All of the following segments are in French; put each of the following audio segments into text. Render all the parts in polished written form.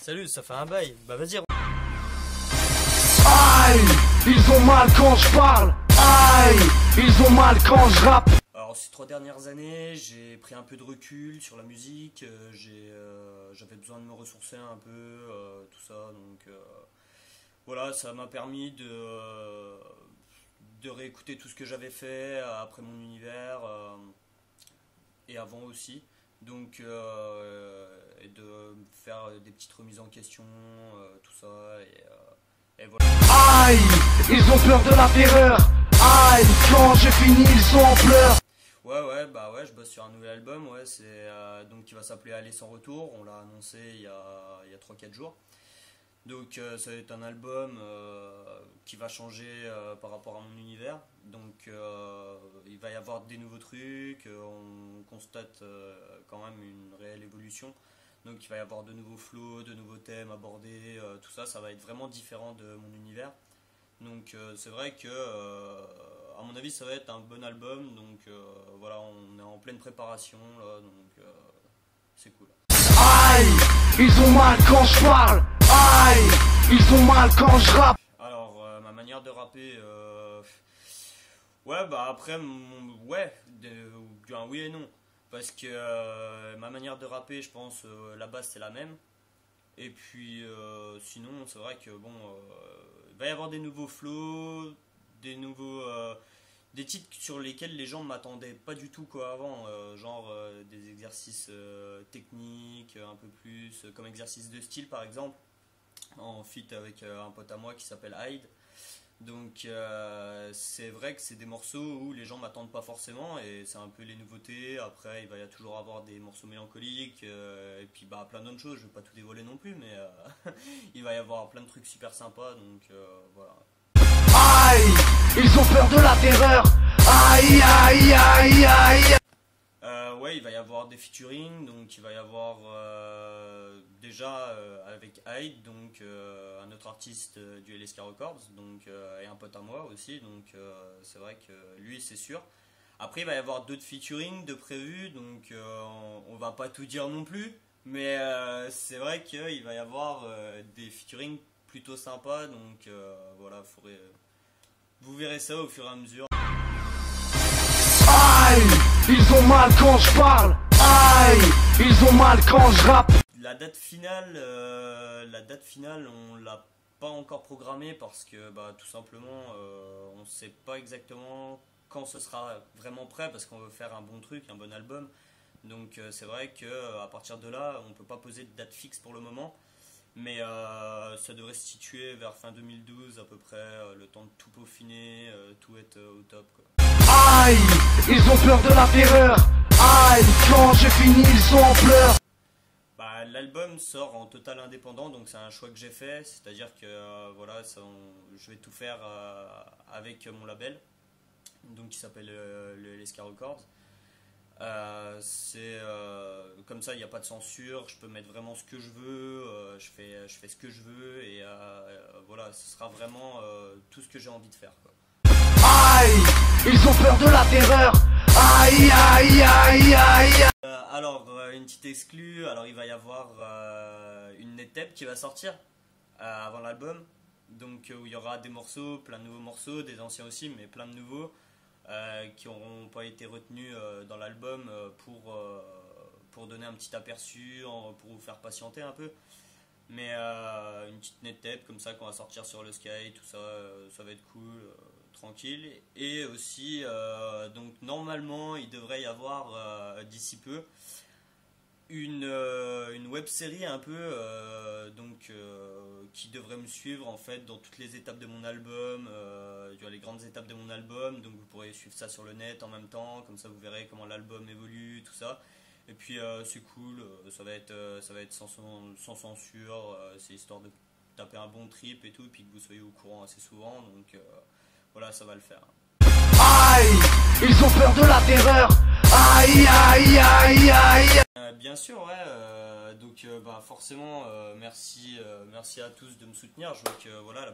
Salut, ça fait un bail. Bah vas-y. Aïe, ils ont mal quand je parle. Aïe, ils ont mal quand je rappe. Alors ces 3 dernières années, j'ai pris un peu de recul sur la musique. J'avais besoin de me ressourcer un peu, tout ça. Donc voilà, ça m'a permis de réécouter tout ce que j'avais fait après mon univers et avant aussi. Donc et de faire des petites remises en question, tout ça. Et voilà. Aïe, ils ont peur de la terreur. Aïe, quand j'ai fini, ils sont en pleurs. Ouais, je bosse sur un nouvel album, ouais, donc qui va s'appeler Aller sans retour. On l'a annoncé il y a 3-4 jours. Donc ça va être un album qui va changer par rapport à mon univers. Donc il va y avoir des nouveaux trucs, on constate quand même une réelle évolution. Donc il va y avoir de nouveaux flows, de nouveaux thèmes abordés, tout ça, ça va être vraiment différent de mon univers. Donc c'est vrai que à mon avis ça va être un bon album. Donc voilà, on est en pleine préparation là, donc c'est cool. Aïe, ils ont mal quand je parle. Aïe, ils ont mal quand je rappe. Alors ma manière de rapper, ouais bah après ouais, un oui et non. Parce que ma manière de rapper, je pense, la base c'est la même. Et puis sinon, c'est vrai que bon, il va y avoir des nouveaux flows, des titres sur lesquels les gens ne m'attendaient pas du tout quoi avant, genre des exercices techniques, un peu plus, comme exercice de style par exemple, en feat avec un pote à moi qui s'appelle Hyde. Donc c'est vrai que c'est des morceaux où les gens m'attendent pas forcément et c'est un peu les nouveautés. Après il va y toujours avoir des morceaux mélancoliques et puis bah plein d'autres choses, je vais pas tout dévoiler non plus mais il va y avoir plein de trucs super sympas donc voilà. Aïe, ils ont peur de la terreur. Aïe, aïe, aïe, aïe. Ouais, il va y avoir des featuring, donc il va y avoir déjà avec Hyde, donc un autre artiste du LSK Records, donc et un pote à moi aussi, donc c'est vrai que lui c'est sûr. Après il va y avoir d'autres featuring de prévus, donc on va pas tout dire non plus, mais c'est vrai qu'il va y avoir des featuring plutôt sympas, donc voilà, vous verrez ça au fur et à mesure. Aïe, ils ont mal quand je parle. Aïe, ils ont mal quand je rappe. La date finale, on l'a pas encore programmée parce que bah, tout simplement, on ne sait pas exactement quand ce sera vraiment prêt parce qu'on veut faire un bon truc, un bon album. Donc c'est vrai que à partir de là, on peut pas poser de date fixe pour le moment, mais ça devrait se situer vers fin 2012 à peu près, le temps de tout peaufiner, tout être au top quoi. Aïe, ils ont peur de la terreur. Aïe, quand j'ai fini, ils sont en pleurs. Bah, l'album sort en total indépendant, donc c'est un choix que j'ai fait, c'est-à-dire que voilà, je vais tout faire avec mon label, donc qui s'appelle le LSK Records. Comme ça, il n'y a pas de censure, je peux mettre vraiment ce que je veux, je fais ce que je veux et voilà, ce sera vraiment tout ce que j'ai envie de faire quoi. Aïe, ils ont peur de la terreur. Aïe, aïe, aïe, aïe. Alors, une petite exclue, alors il va y avoir une net tape qui va sortir avant l'album, donc où il y aura des morceaux, plein de nouveaux morceaux, des anciens aussi, mais plein de nouveaux qui n'auront pas été retenus dans l'album pour donner un petit aperçu, pour vous faire patienter un peu. Mais une petite net tape comme ça qu'on va sortir sur le Sky, tout ça, ça va être cool. Tranquille. Et aussi donc normalement il devrait y avoir d'ici peu une web série un peu qui devrait me suivre en fait dans toutes les étapes de mon album, les grandes étapes de mon album, donc vous pourrez suivre ça sur le net en même temps, comme ça vous verrez comment l'album évolue, tout ça. Et puis c'est cool, ça va être sans censure, c'est histoire de taper un bon trip et tout, et puis que vous soyez au courant assez souvent, donc voilà, ça va le faire. Aïe, ils ont peur de la terreur. Aïe, aïe, aïe, aïe. Bien sûr, ouais. Donc, bah, forcément, merci à tous de me soutenir. Je vois que voilà, la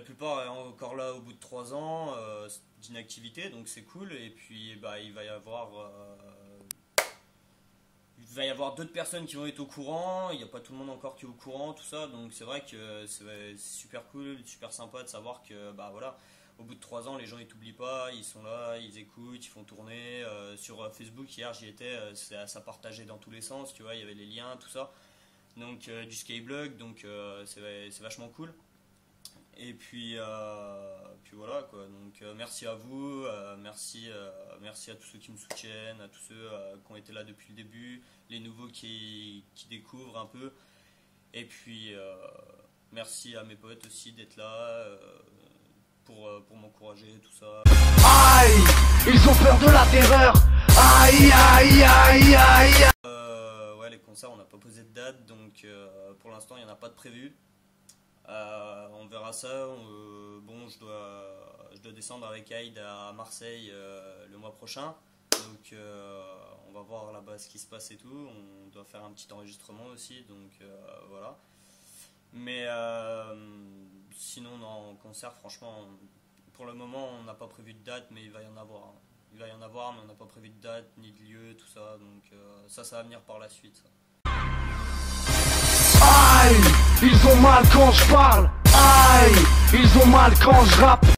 plupart est encore là au bout de 3 ans d'inactivité, donc c'est cool. Et puis, bah, il va y avoir va y avoir d'autres personnes qui vont être au courant, il n'y a pas tout le monde encore qui est au courant, tout ça, donc c'est vrai que c'est super cool, super sympa de savoir que bah voilà, au bout de 3 ans les gens ils t'oublient pas, ils sont là, ils écoutent, ils font tourner. Sur Facebook hier j'y étais, ça partageait dans tous les sens, tu vois, il y avait les liens, tout ça, donc du Skyblog, donc c'est vachement cool. Et puis voilà quoi, donc merci à vous, merci à tous ceux qui me soutiennent, à tous ceux qui ont été là depuis le début, les nouveaux qui découvrent un peu, et puis merci à mes potes aussi d'être là pour m'encourager, tout ça. Aïe, ils ont peur de la terreur. Aïe, aïe, aïe, aïe. Ouais, les concerts on n'a pas posé de date, donc pour l'instant il n'y en a pas de prévu. On verra ça. Bon, je dois descendre avec Aïd à Marseille le mois prochain. Donc on va voir là-bas ce qui se passe et tout. On doit faire un petit enregistrement aussi. Donc voilà. Mais sinon, non, en concert, franchement, pour le moment, on n'a pas prévu de date, mais il va y en avoir. Il va y en avoir, mais on n'a pas prévu de date, ni de lieu, tout ça. Donc ça va venir par la suite. Ça. Aïe, ils ont mal quand je parle. Aïe, ils ont mal quand je rappe.